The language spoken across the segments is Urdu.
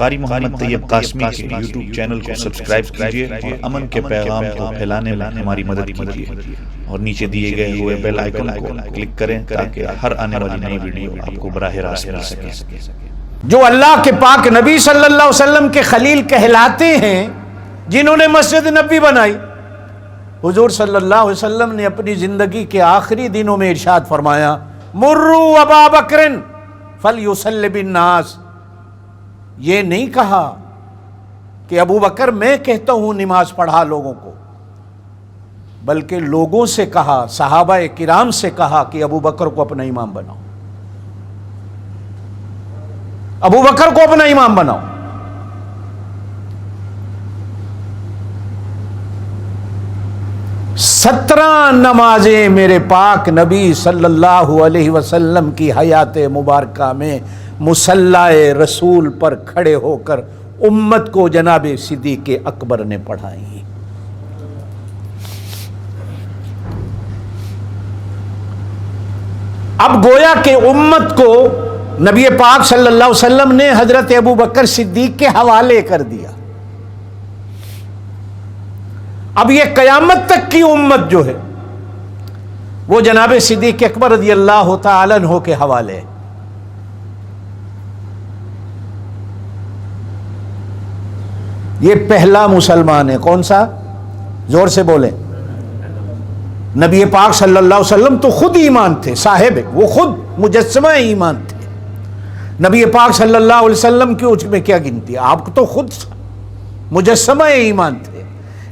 قاری محمد طیب قاسمی کے یوٹیوب چینل کو سبسکرائب کیجئے اور امن کے پیغام کو پھیلانے میں ہماری مدد کیجئے اور نیچے دیے گئے ہوئے بیل آئیکن کو کلک کریں تاکہ ہر آنے والی نئی ویڈیو آپ کو براہ راست مل سکے۔ جو اللہ کے پاک نبی صلی اللہ علیہ وسلم کے خلیل کہلاتے ہیں، جنہوں نے مسجد نبی بنائی، حضور صلی اللہ علیہ وسلم نے اپنی زندگی کے آخری دنوں میں ارشاد فرمایا، مروا ابا بکر فلیصلی بالناس۔ یہ نہیں کہا کہ ابو بکر میں کہتا ہوں نماز پڑھا لوگوں کو، بلکہ لوگوں سے کہا، صحابہ کرام سے کہا کہ ابو بکر کو اپنا امام بناؤ، ابو بکر کو اپنا امام بناؤ۔ 17 نمازیں میرے پاک نبی صلی اللہ علیہ وسلم کی حیات مبارکہ میں مصلی رسول پر کھڑے ہو کر امت کو جناب صدیق اکبر نے پڑھائی۔ اب گویا کہ امت کو نبی پاک صلی اللہ علیہ وسلم نے حضرت ابو بکر صدیق کے حوالے کر دیا۔ اب یہ قیامت تک کی امت جو ہے وہ جناب صدیق اکبر رضی اللہ تعالیٰ عنہ کے حوالے ہے۔ یہ پہلا مسلمان ہے، کون سا؟ زور سے بولیں۔ نبی پاک صلی اللہ علیہ وسلم تو خود ایمان تھے، صاحب وہ خود مجسمہ ایمان تھے۔ نبی پاک صلی اللہ علیہ وسلم کی اس میں کیا گنتی ہے، آپ تو خود مجسمہ ایمان تھے،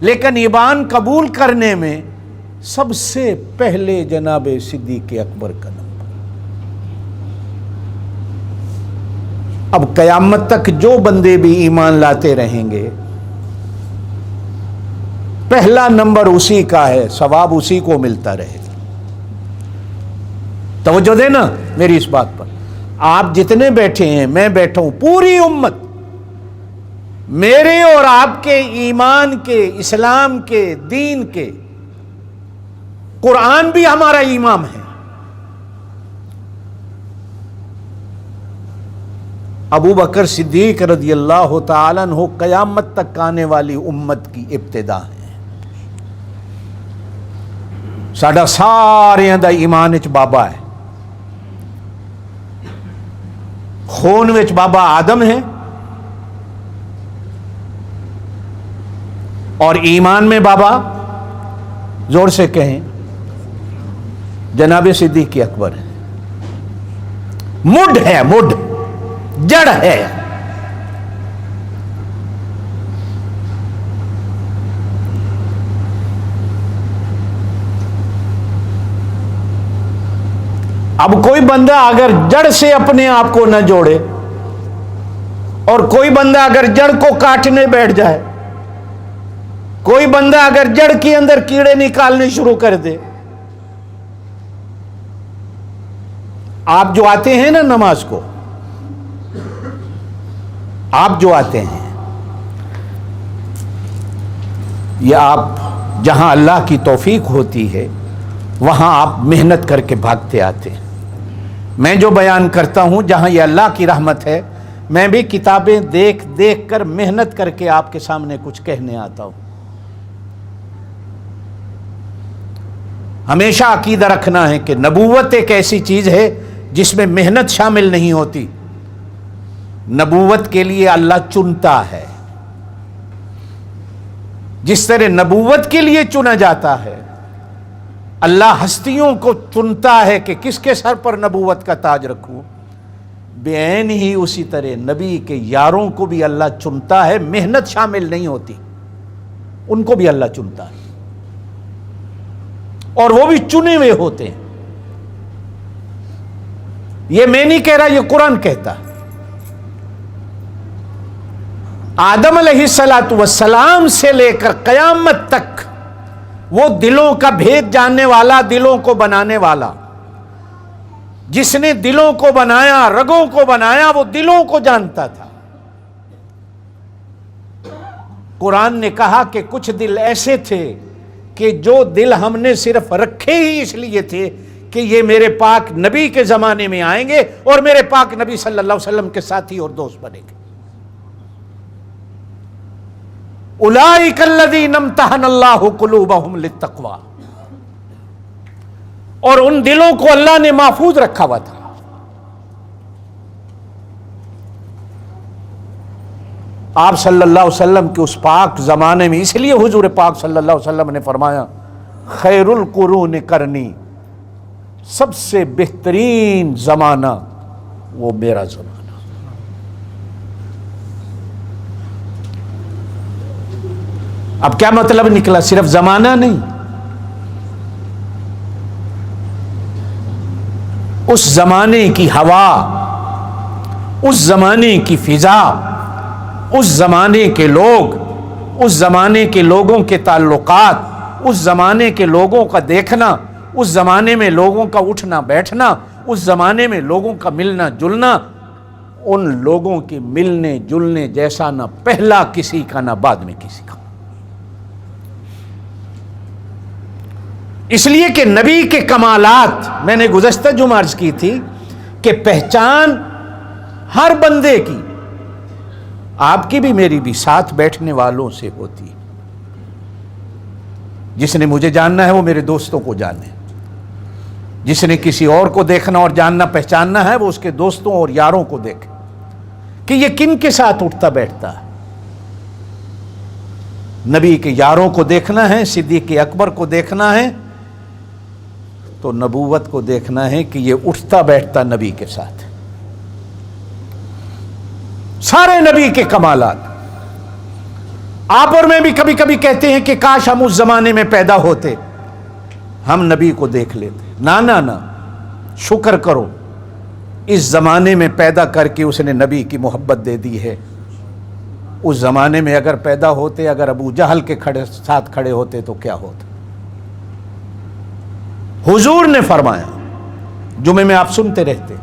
لیکن ایمان قبول کرنے میں سب سے پہلے جناب صدیق اکبر کا نمبر۔ اب قیامت تک جو بندے بھی ایمان لاتے رہیں گے، پہلا نمبر اسی کا ہے، ثواب اسی کو ملتا رہے گا۔ توجہ دینا میری اس بات پر۔ آپ جتنے بیٹھے ہیں، میں بیٹھا ہوں، پوری امت میرے اور آپ کے ایمان کے، اسلام کے، دین کے، قرآن بھی ہمارا امام ہے۔ ابو بکر صدیق رضی اللہ تعالیٰ عنہ قیامت تک آنے والی امت کی ابتدا ہے۔ ساڈا سارے دا ایمان وچ بابا ہے، خون وچ بابا آدم ہے، اور ایمان میں بابا زور سے کہیں جناب صدیق اکبر ہے۔ مڈ ہے، مڈ جڑ ہے۔ اب کوئی بندہ اگر جڑ سے اپنے آپ کو نہ جوڑے، اور کوئی بندہ اگر جڑ کو کاٹنے بیٹھ جائے، کوئی بندہ اگر جڑ کے اندر کیڑے نکالنے شروع کر دے، آپ جو آتے ہیں نا نماز کو، آپ جو آتے ہیں، یہ آپ جہاں اللہ کی توفیق ہوتی ہے وہاں آپ محنت کر کے بھاگتے آتے ہیں۔ میں جو بیان کرتا ہوں جہاں یہ اللہ کی رحمت ہے، میں بھی کتابیں دیکھ دیکھ کر محنت کر کے آپ کے سامنے کچھ کہنے آتا ہوں۔ ہمیشہ عقیدہ رکھنا ہے کہ نبوت ایک ایسی چیز ہے جس میں محنت شامل نہیں ہوتی۔ نبوت کے لیے اللہ چنتا ہے، جس طرح نبوت کے لیے چنا جاتا ہے، اللہ ہستیوں کو چنتا ہے کہ کس کے سر پر نبوت کا تاج رکھوں، بعین ہی اسی طرح نبی کے یاروں کو بھی اللہ چنتا ہے، محنت شامل نہیں ہوتی، ان کو بھی اللہ چنتا ہے، اور وہ بھی چنے ہوئے ہوتے ہیں۔ یہ میں نہیں کہہ رہا، یہ قرآن کہتا ہے۔ آدم علیہ السلام سے لے کر قیامت تک وہ دلوں کا بھید جاننے والا، دلوں کو بنانے والا، جس نے دلوں کو بنایا، رگوں کو بنایا، وہ دلوں کو جانتا تھا۔ قرآن نے کہا کہ کچھ دل ایسے تھے کہ جو دل ہم نے صرف رکھے ہی اس لیے تھے کہ یہ میرے پاک نبی کے زمانے میں آئیں گے اور میرے پاک نبی صلی اللہ علیہ وسلم کے ساتھی اور دوست بنیں گے۔ اولئک الذین امتحن اللہ قلوبہم للتقوی، اور ان دلوں کو اللہ نے محفوظ رکھا ہوا تھا۔ آپ صلی اللہ علیہ وسلم کے اس پاک زمانے میں، اس لیے حضور پاک صلی اللہ علیہ وسلم نے فرمایا خیر القرون قرنی، سب سے بہترین زمانہ وہ میرا زمانہ۔ اب کیا مطلب نکلا؟ صرف زمانہ نہیں، اس زمانے کی ہوا، اس زمانے کی فضا، اس زمانے کے لوگ، اس زمانے کے لوگوں کے تعلقات، اس زمانے کے لوگوں کا دیکھنا، اس زمانے میں لوگوں کا اٹھنا بیٹھنا، اس زمانے میں لوگوں کا ملنا جلنا، ان لوگوں کے ملنے جلنے جیسا نہ پہلا کسی کا نہ بعد میں کسی کا۔ اس لیے کہ نبی کے کمالات، میں نے گزشتہ جمعہ عرض کی تھی کہ پہچان ہر بندے کی، آپ کی بھی میری بھی، ساتھ بیٹھنے والوں سے ہوتی ہے۔ جس نے مجھے جاننا ہے وہ میرے دوستوں کو جانے، جس نے کسی اور کو دیکھنا اور جاننا پہچاننا ہے وہ اس کے دوستوں اور یاروں کو دیکھے کہ یہ کن کے ساتھ اٹھتا بیٹھتا ہے۔ نبی کے یاروں کو دیکھنا ہے، صدیق اکبر کو دیکھنا ہے، تو نبوت کو دیکھنا ہے کہ یہ اٹھتا بیٹھتا نبی کے ساتھ۔ سارے نبی کے کمالات، آپ اور میں بھی کبھی کبھی کہتے ہیں کہ کاش ہم اس زمانے میں پیدا ہوتے، ہم نبی کو دیکھ لیتے۔ نہ، شکر کرو اس زمانے میں پیدا کر کے اس نے نبی کی محبت دے دی ہے۔ اس زمانے میں اگر پیدا ہوتے، اگر ابو جہل کے ساتھ کھڑے ہوتے تو کیا ہوتا؟ حضور نے فرمایا، جمعے میں آپ سنتے رہتے،